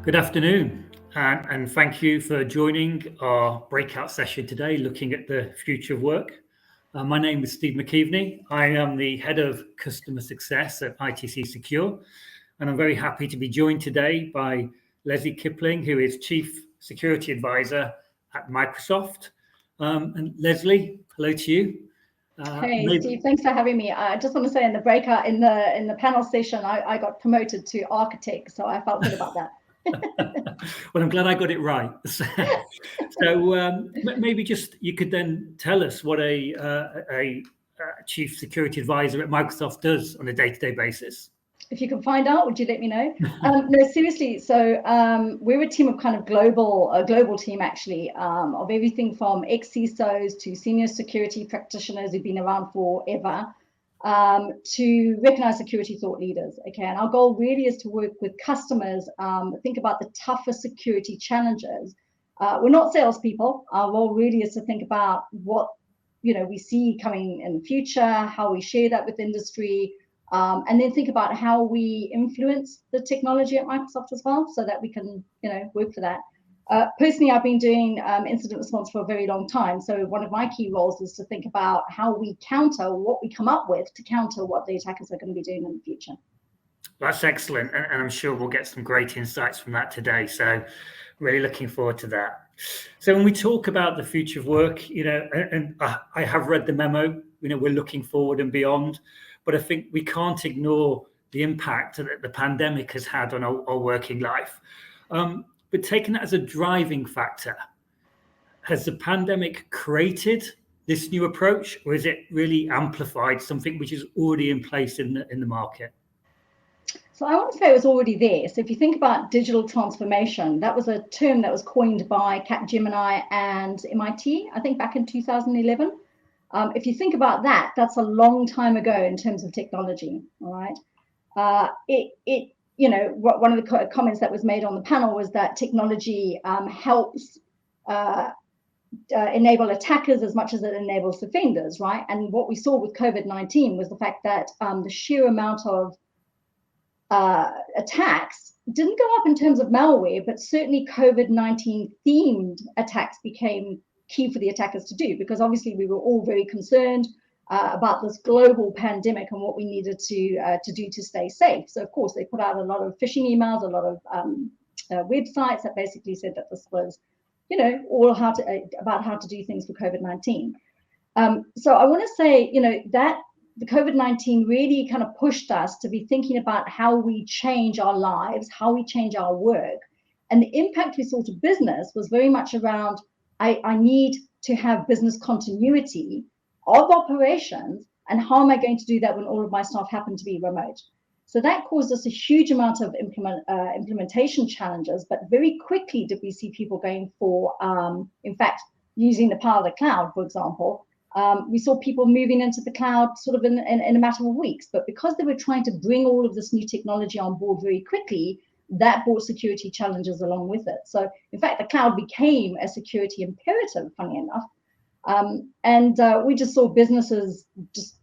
Good afternoon, and thank you for joining our breakout session today, looking at the future of work. My name is Steve McKeaveney. I am the Head of Customer Success at ITC Secure, and I'm very happy to be joined today by Lesley Kipling, who is Chief Security Advisor at Microsoft. And Lesley, hello to you. Hey, Steve, thanks for having me. I just want to say in the breakout, in the panel session, I got promoted to architect, so I felt good about that. Well, I'm glad I got it right. So maybe just you could then tell us what a chief security advisor at Microsoft does on a day-to-day basis. If you can find out, would you let me know? No, seriously. So we're a team of kind of a global team actually, of everything from ex-CISOs to senior security practitioners who've been around forever, to recognized security thought leaders. Okay, and our goal really is to work with customers, think about the tougher security challenges. We're not salespeople. Our role really is to think about what we see coming in the future, how we share that with industry. And then think about how we influence the technology at Microsoft as well, so that we can, work for that. Personally, I've been doing incident response for a very long time. So one of my key roles is to think about how we counter what we come up with to counter what the attackers are going to be doing in the future. That's excellent. And I'm sure we'll get some great insights from that today. So really looking forward to that. So when we talk about the future of work, and I have read the memo, we're looking forward and beyond. But I think we can't ignore the impact that the pandemic has had on our working life. But taking that as a driving factor, has the pandemic created this new approach, or is it really amplified something which is already in place in the market? So I want to say it was already there. So if you think about digital transformation, that was a term that was coined by Capgemini and MIT, I think back in 2011. If you think about that, that's a long time ago in terms of technology, all right? One of the comments that was made on the panel was that technology helps enable attackers as much as it enables defenders, right? And what we saw with COVID-19 was the fact that the sheer amount of attacks didn't go up in terms of malware, but certainly COVID-19 themed attacks became key for the attackers to do, because obviously we were all very concerned about this global pandemic and what we needed to do to stay safe. So of course they put out a lot of phishing emails, a lot of websites that basically said that this was, all about how to do things for COVID-19. So I want to say, that the COVID-19 really kind of pushed us to be thinking about how we change our lives, how we change our work, and the impact we saw to business was very much around I need to have business continuity of operations, and how am I going to do that when all of my staff happen to be remote? So that caused us a huge amount of implementation challenges, but very quickly did we see people going for, in fact, using the power of the cloud, for example. We saw people moving into the cloud sort of in a matter of weeks, but because they were trying to bring all of this new technology on board very quickly, that brought security challenges along with it. So in fact, the cloud became a security imperative, funny enough. And we just saw businesses just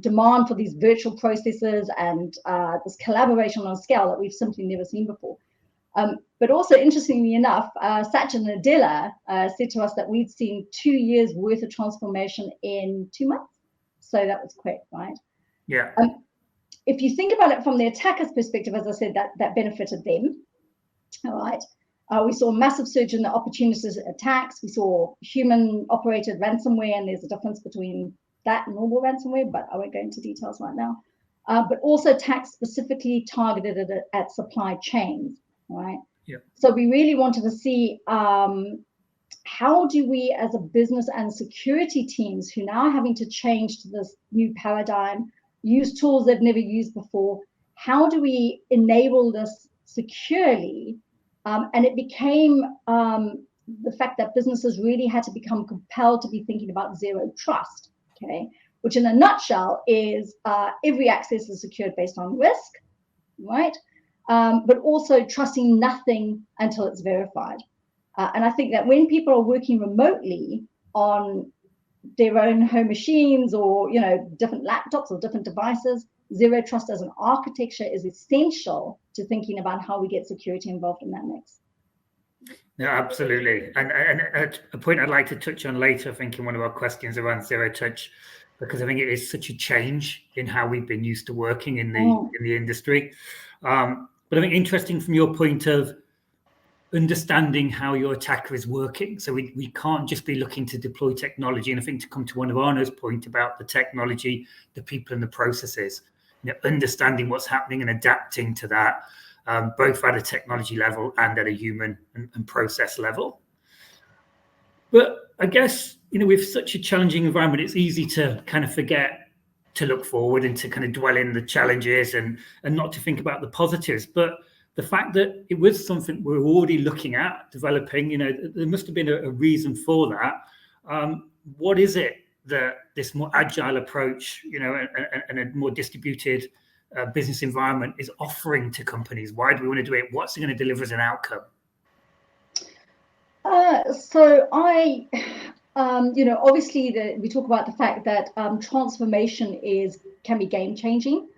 demand for these virtual processes and this collaboration on a scale that we've simply never seen before. But also, interestingly enough, Satya Nadella said to us that we'd seen 2 years worth of transformation in 2 months. So that was quick, right? Yeah. If you think about it from the attacker's perspective, as I said, that benefited them, all right? We saw a massive surge in the opportunistic attacks. We saw human-operated ransomware, and there's a difference between that and normal ransomware, but I won't go into details right now. But also attacks specifically targeted at supply chains, right? Yeah. So we really wanted to see how do we as a business and security teams who now are having to change to this new paradigm, use tools they've never used before, how do we enable this securely? And it became the fact that businesses really had to become compelled to be thinking about zero trust, okay? Which in a nutshell is every access is secured based on risk, right? But also trusting nothing until it's verified. And I think that when people are working remotely on their own home machines or different laptops or different devices, Zero trust as an architecture is essential to thinking about how we get security involved in that mix. No, absolutely. And a point I'd like to touch on later, I think, in one of our questions around zero touch, because I think it is such a change in how we've been used to working in the industry. But I think interesting from your point of understanding how your attacker is working. So we can't just be looking to deploy technology. And I think to come to one of Arno's point about the technology, the people and the processes, understanding what's happening and adapting to that, both at a technology level and at a human and process level. But I guess, with such a challenging environment, it's easy to kind of forget to look forward and to kind of dwell in the challenges and not to think about the positives. But the fact that it was something we're already looking at developing, there must have been a reason for that. What is it that this more agile approach, and a more distributed business environment is offering to companies? Why do we want to do it? What's it going to deliver as an outcome? So I, obviously we talk about the fact that transformation can be game changing.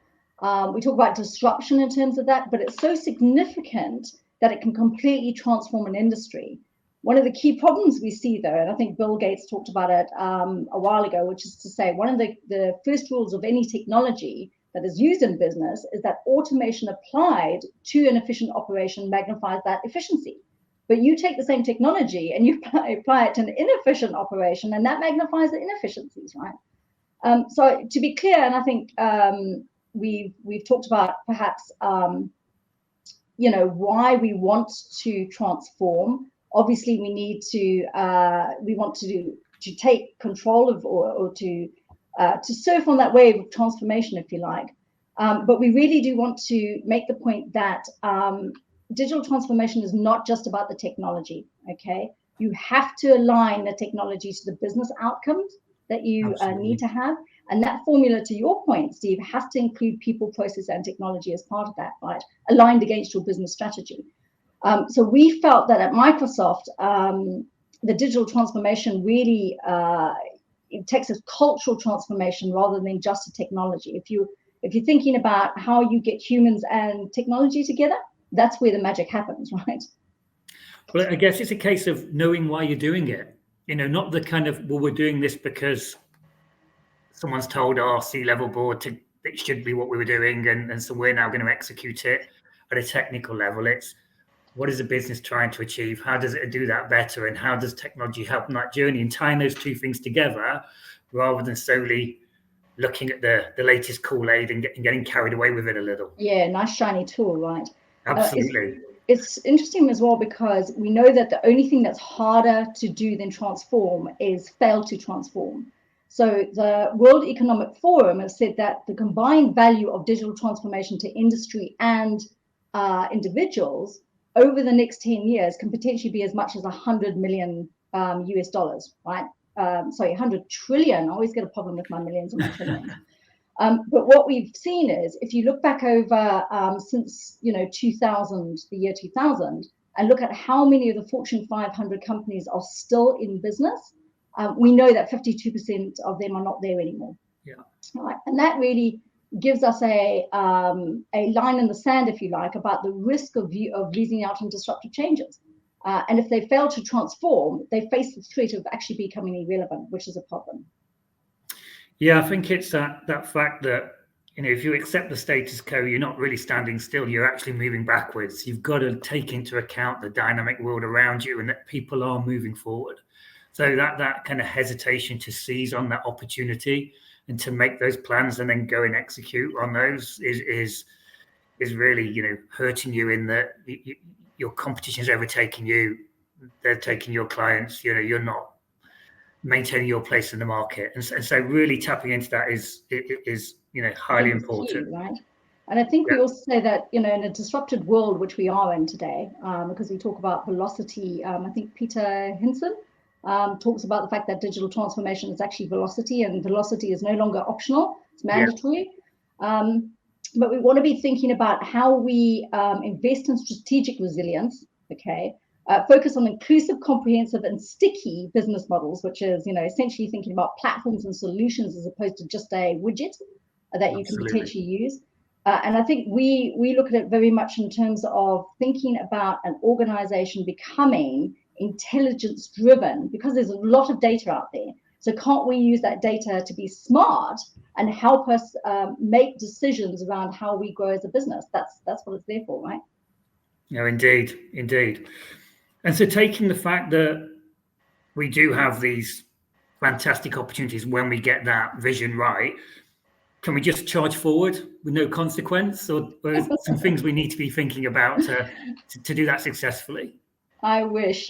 We talk about disruption in terms of that, but it's so significant that it can completely transform an industry. One of the key problems we see, though, and I think Bill Gates talked about it a while ago, which is to say one of the first rules of any technology that is used in business is that automation applied to an efficient operation magnifies that efficiency. But you take the same technology and you apply it to an inefficient operation, and that magnifies the inefficiencies, right? So to be clear, and I think we've talked about perhaps why we want to transform. Obviously, we want to take control of or to surf on that wave of transformation, if you like. But we really do want to make the point that digital transformation is not just about the technology. Okay, you have to align the technology to the business outcomes that you need to have. And that formula, to your point, Steve, has to include people, process, and technology as part of that, right? Aligned against your business strategy. So we felt that at Microsoft, the digital transformation really it takes a cultural transformation rather than just a technology. If you're thinking about how you get humans and technology together, that's where the magic happens, right? Well, I guess it's a case of knowing why you're doing it. Not the kind of, well, we're doing this because someone's told our C-level board it should be what we were doing, and so we're now going to execute it at a technical level. It's what is the business trying to achieve? How does it do that better? And how does technology help in that journey? And tying those two things together rather than solely looking at the latest Kool-Aid and getting carried away with it a little. Yeah, nice shiny tool, right? Absolutely. It's interesting as well because we know that the only thing that's harder to do than transform is fail to transform. So the World Economic Forum has said that the combined value of digital transformation to industry and individuals over the next 10 years can potentially be as much as 100 million US dollars, right? 100 trillion. I always get a problem with my millions and my trillions. But what we've seen is, if you look back over since 2000, the year 2000, and look at how many of the Fortune 500 companies are still in business, we know that 52% of them are not there anymore. Yeah. Right, and that really gives us a line in the sand, if you like, about the risk of losing out on disruptive changes. And if they fail to transform, they face the threat of actually becoming irrelevant, which is a problem. Yeah, I think it's that fact that, if you accept the status quo, you're not really standing still, you're actually moving backwards. You've got to take into account the dynamic world around you and that people are moving forward. So that kind of hesitation to seize on that opportunity and to make those plans and then go and execute on those is really, hurting you in that your competition is overtaking you. They're taking your clients, you're not maintaining your place in the market. And so really tapping into that is highly important. Key, right? And I think we also say that, in a disrupted world, which we are in today, because we talk about velocity, I think Peter Hinson talks about the fact that digital transformation is actually velocity, and velocity is no longer optional, it's mandatory. But we want to be thinking about how we invest in strategic resilience, focus on inclusive, comprehensive, and sticky business models, which is, essentially thinking about platforms and solutions as opposed to just a widget. that you can Absolutely. potentially use. And I think we look at it very much in terms of thinking about an organization becoming intelligence driven, because there's a lot of data out there. So can't we use that data to be smart and help us make decisions around how we grow as a business? That's what it's there for, right? No, indeed. And so taking the fact that we do have these fantastic opportunities when we get that vision right, can we just charge forward with no consequence, or are there some things we need to be thinking about to do that successfully? I wish.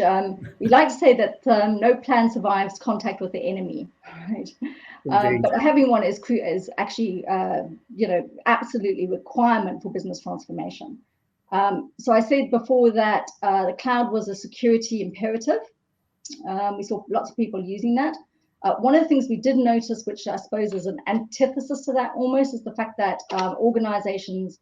We like to say that no plan survives contact with the enemy, right? But having one is actually, absolutely requirement for business transformation. So I said before that the cloud was a security imperative. We saw lots of people using that. One of the things we did notice, which I suppose is an antithesis to that almost, is the fact that organizations,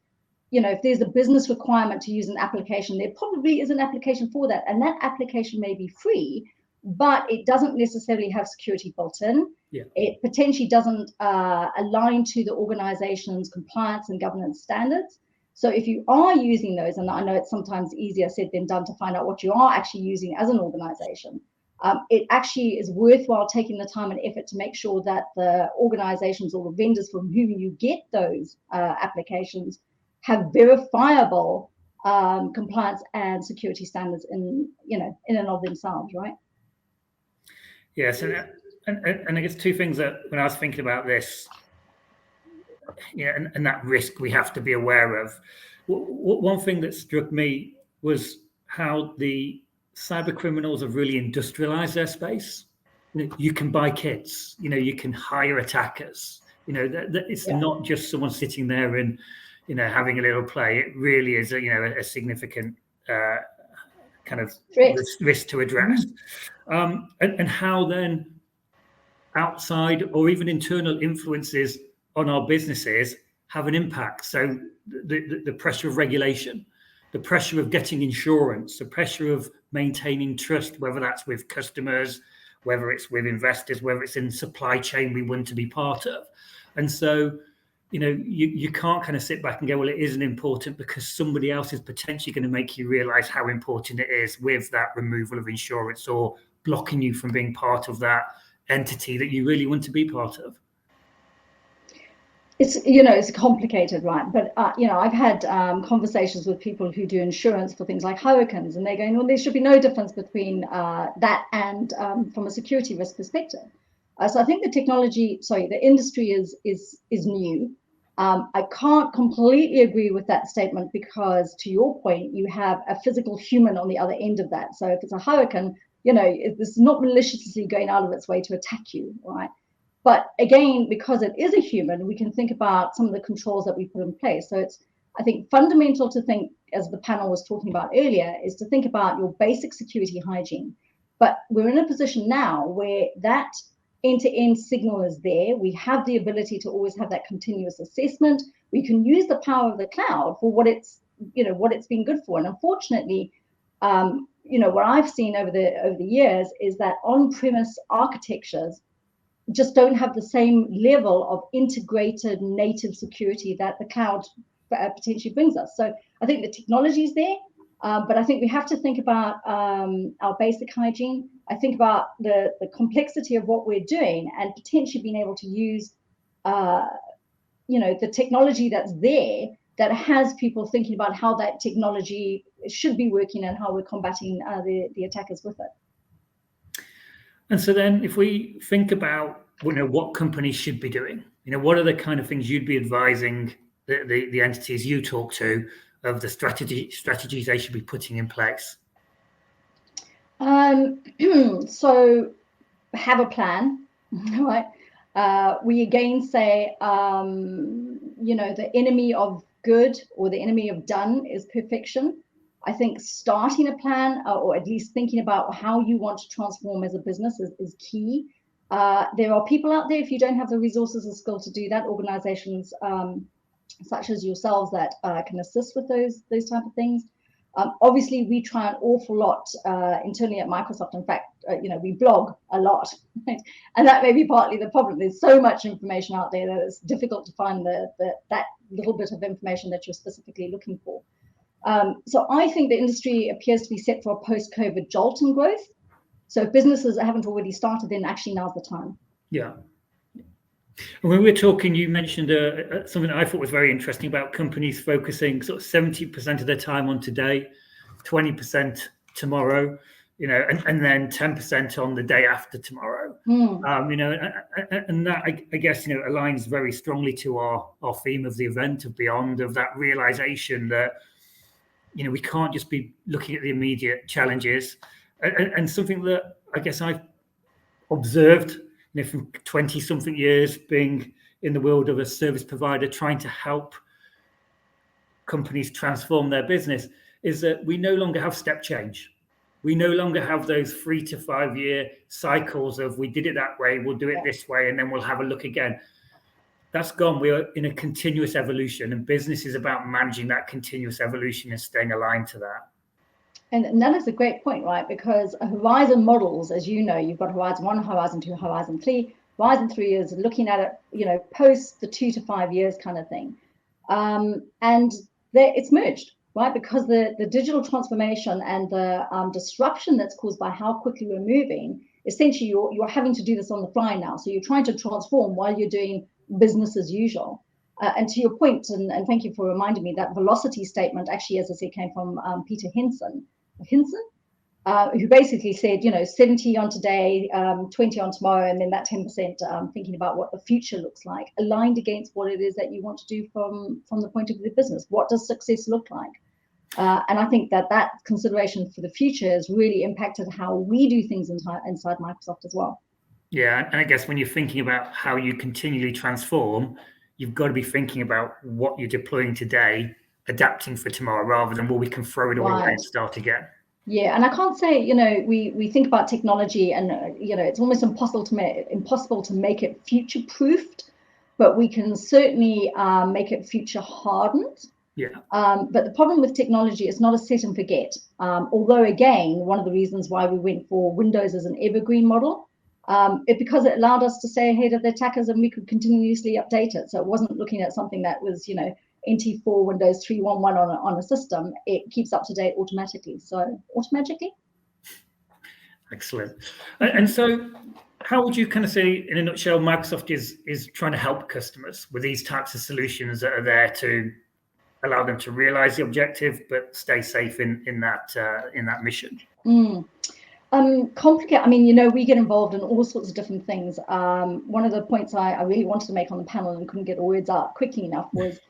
if there's a business requirement to use an application, there probably is an application for that. And that application may be free, but it doesn't necessarily have security built in. Yeah. It potentially doesn't align to the organization's compliance and governance standards. So if you are using those, and I know it's sometimes easier said than done to find out what you are actually using as an organization, it actually is worthwhile taking the time and effort to make sure that the organizations or the vendors from whom you get those applications have verifiable compliance and security standards in and of themselves, right? Yes, and I guess two things that when I was thinking about this, and that risk we have to be aware of. One thing that struck me was how the cyber criminals have really industrialized their space. You can buy kits, you can hire attackers. It's not just someone sitting there and having a little play. It really is a significant kind of risk to address. And how then outside or even internal influences on our businesses have an impact. So the pressure of regulation, the pressure of getting insurance, the pressure of maintaining trust, whether that's with customers, whether it's with investors, whether it's in supply chain we want to be part of. And so, you can't kind of sit back and go, well, it isn't important because somebody else is potentially going to make you realize how important it is with that removal of insurance or blocking you from being part of that entity that you really want to be part of. It's complicated, right? But I've had conversations with people who do insurance for things like hurricanes, and they're going, well, there should be no difference between that and from a security risk perspective. So I think the industry is new. I can't completely agree with that statement because, to your point, you have a physical human on the other end of that. So if it's a hurricane, this is not maliciously going out of its way to attack you, right? But again, because it is a human, we can think about some of the controls that we put in place. So it's, I think, fundamental to think, as the panel was talking about earlier, is to think about your basic security hygiene. But we're in a position now where that end-to-end signal is there. We have the ability to always have that continuous assessment. We can use the power of the cloud for what it's been good for. And unfortunately, what I've seen over the years is that on-premise architectures just don't have the same level of integrated native security that the cloud potentially brings us. So I think the technology is there, but I think we have to think about our basic hygiene. I think about the complexity of what we're doing and potentially being able to use, the technology that's there that has people thinking about how that technology should be working and how we're combating the attackers with it. And so then if we think about what companies should be doing, what are the kind of things you'd be advising the entities you talk to of the strategies they should be putting in place? So have a plan, right? We again say, the enemy of good or the enemy of done is perfection. I think starting a plan or at least thinking about how you want to transform as a business is key. There are people out there, if you don't have the resources or skill to do that, organizations such as yourselves that can assist with those type of things. Obviously, we try an awful lot internally at Microsoft. In fact, we blog a lot, right? And that may be partly the problem. There's so much information out there that it's difficult to find that little bit of information that you're specifically looking for. So I think the industry appears to be set for a post-COVID jolt in growth. So if businesses haven't already started, then actually now's the time. Yeah. When we were talking, you mentioned something that I thought was very interesting about companies focusing sort of 70% of their time on today, 20% tomorrow, and then 10% on the day after tomorrow. And that I guess aligns very strongly to our theme of the event, of Beyond, of that realization that we can't just be looking at the immediate challenges, and something that I guess I've observed from 20-something years being in the world of a service provider, trying to help companies transform their business, is that we no longer have step change. We no longer have those 3 to 5 year cycles of we did it that way, we'll do it this way, and then we'll have a look again. That's gone. We are in a continuous evolution, and business is about managing that continuous evolution and staying aligned to that. And that is a great point, right? Because horizon models, as you know, you've got horizon 1, horizon 2, horizon 3. Horizon 3 is looking at it, post the 2 to 5 years kind of thing. And it's merged, right? Because the digital transformation and the disruption that's caused by how quickly we're moving, essentially you're having to do this on the fly now. So you're trying to transform while you're doing business as usual. And to your point, and thank you for reminding me, that velocity statement actually, as I said, came from Peter Hinson, who basically said, 70 on today, 20 on tomorrow, and then that 10% thinking about what the future looks like, aligned against what it is that you want to do from the point of view of the business. What does success look like? And I think that consideration for the future has really impacted how we do things inside Microsoft as well. Yeah, and I guess when you're thinking about how you continually transform, you've got to be thinking about what you're deploying today, adapting for tomorrow, rather than, well, we can throw it all away and start again. Yeah, and I can't say, we think about technology and, it's almost impossible to make it future-proofed, but we can certainly make it future-hardened. Yeah. But the problem with technology is not a set and forget. Although, again, one of the reasons why we went for Windows as an evergreen model, because it allowed us to stay ahead of the attackers and we could continuously update it. So it wasn't looking at something that was, NT4 Windows 3.1.1 on a system. It keeps up to date automatically. So automatically. Excellent. And so how would you kind of say, in a nutshell, Microsoft is trying to help customers with these types of solutions that are there to allow them to realize the objective, but stay safe in that mission? Complicated. I mean, we get involved in all sorts of different things. One of the points I really wanted to make on the panel and couldn't get the words out quickly enough was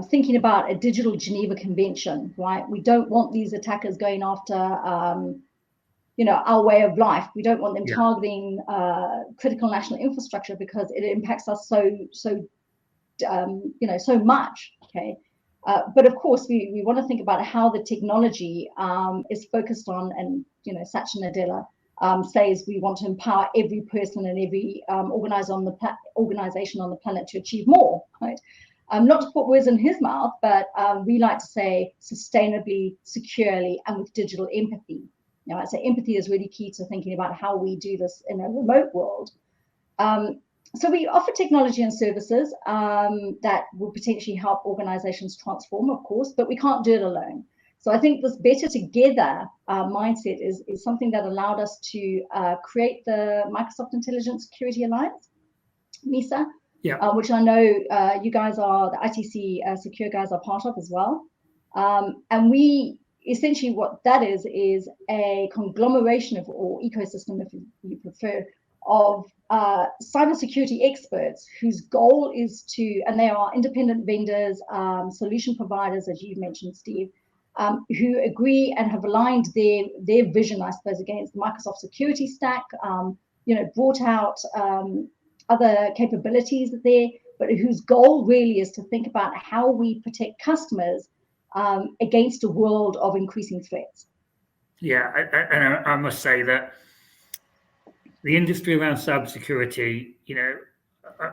thinking about a digital Geneva Convention, right? We don't want these attackers going after, our way of life. We don't want them targeting critical national infrastructure because it impacts us so much. Okay. But of course, we want to think about how the technology is focused on, and Satya Nadella says we want to empower every person and every organization on the planet to achieve more. Right? Not to put words in his mouth, but we like to say sustainably, securely, and with digital empathy. So empathy is really key to thinking about how we do this in a remote world. So we offer technology and services that will potentially help organizations transform, of course, but we can't do it alone. So I think this better together mindset is something that allowed us to create the Microsoft Intelligent Security Alliance, MISA, which I know you guys are, the ITC Secure guys are part of as well. And we essentially, what that is a conglomeration of, or ecosystem, if you prefer, of cybersecurity experts whose goal is to, and they are independent vendors, solution providers, as you mentioned, Steve, who agree and have aligned their vision, I suppose, against the Microsoft security stack, brought out other capabilities there, but whose goal really is to think about how we protect customers against a world of increasing threats. Yeah, and I must say that the industry around cybersecurity,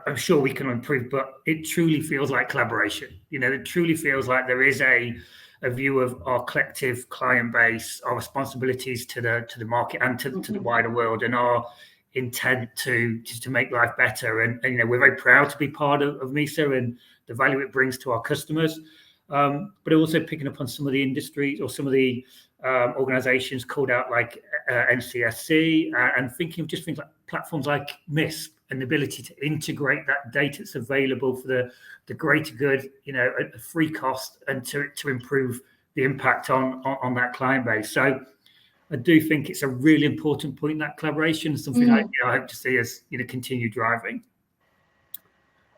I'm sure we can improve, but it truly feels like collaboration. It truly feels like there is a a view of our collective client base, our responsibilities to the market and to the wider world, and our intent to make life better. And you know, we're very proud to be part of MISA and the value it brings to our customers. But also picking up on some of the industries or some of the organizations called out, like NCSC, and thinking of just things like platforms like MISP and the ability to integrate that data that's available for the greater good, you know, at a free cost, and to improve the impact on that client base. So I do think it's a really important point, that collaboration, something I hope to see us, you know, continue driving.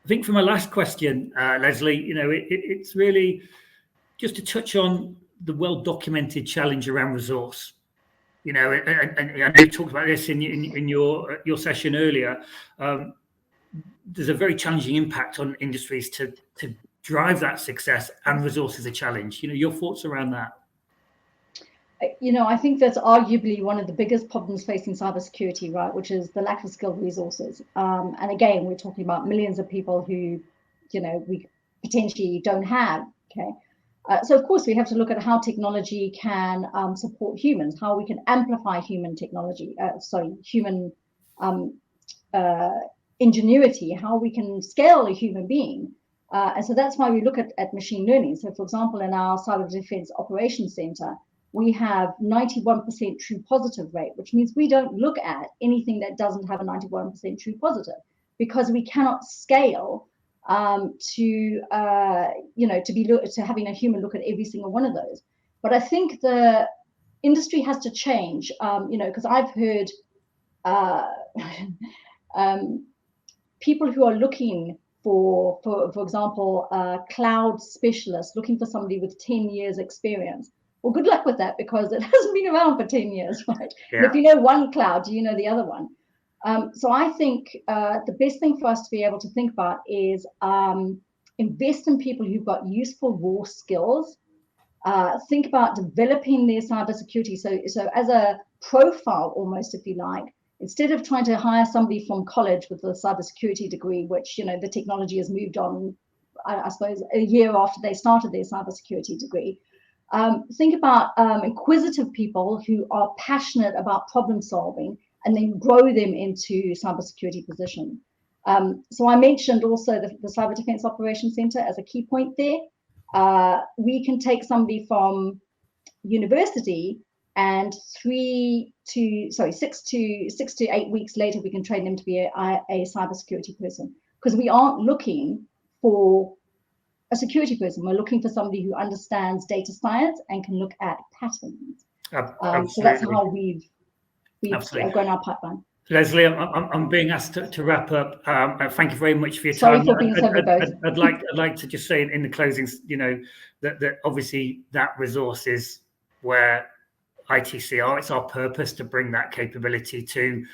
I think for my last question, Lesley, you know, it's really just to touch on the well-documented challenge around resource. You know, and I know you talked about this in your session earlier. There's a very challenging impact on industries to drive that success, and resource is a challenge. You know, your thoughts around that? You know, I think that's arguably one of the biggest problems facing cybersecurity, right, which is the lack of skilled resources. And again, we're talking about millions of people who, you know, we potentially don't have, okay? So of course we have to look at how technology can support humans, how we can amplify human technology, human ingenuity, how we can scale a human being. And so that's why we look at machine learning. So for example, in our Cyber Defense Operations Center, we have 91% true positive rate, which means we don't look at anything that doesn't have a 91% true positive, because we cannot scale to having a human look at every single one of those. But I think the industry has to change, you know, because I've heard people who are looking for example, cloud specialists, looking for somebody with 10 years experience. Well, good luck with that, because it hasn't been around for 10 years, right? Yeah. And if you know one cloud, do you know the other one? So I think the best thing for us to be able to think about is invest in people who've got useful raw skills. Think about developing their cybersecurity. So as a profile, almost, if you like, instead of trying to hire somebody from college with a cybersecurity degree, which, you know, the technology has moved on, I suppose, a year after they started their cybersecurity degree. Think about inquisitive people who are passionate about problem solving, and then grow them into cybersecurity position. So I mentioned also the Cyber Defense Operations Center as a key point there. We can take somebody from university, and 6 to 8 weeks later, we can train them to be a cybersecurity person, because we aren't looking for a security person. We're looking for somebody who understands data science and can look at patterns. So that's how we've grown our pipeline. Lesley, I'm being asked to wrap up. Thank you very much for your time. Sorry for being so verbose. I'd like to just say in the closings, you know, that obviously that resource is where ITC it's our purpose to bring that capability to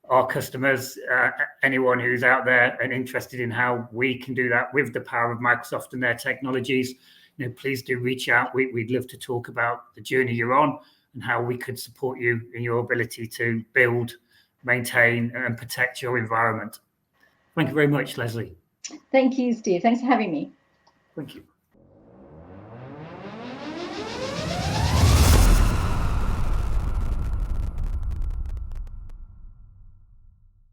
our customers, anyone who's out there and interested in how we can do that with the power of Microsoft and their technologies. You know, please do reach out. We'd love to talk about the journey you're on and how we could support you in your ability to build, maintain, and protect your environment. Thank you very much, Lesley. Thank you, Steve. Thanks for having me. Thank you.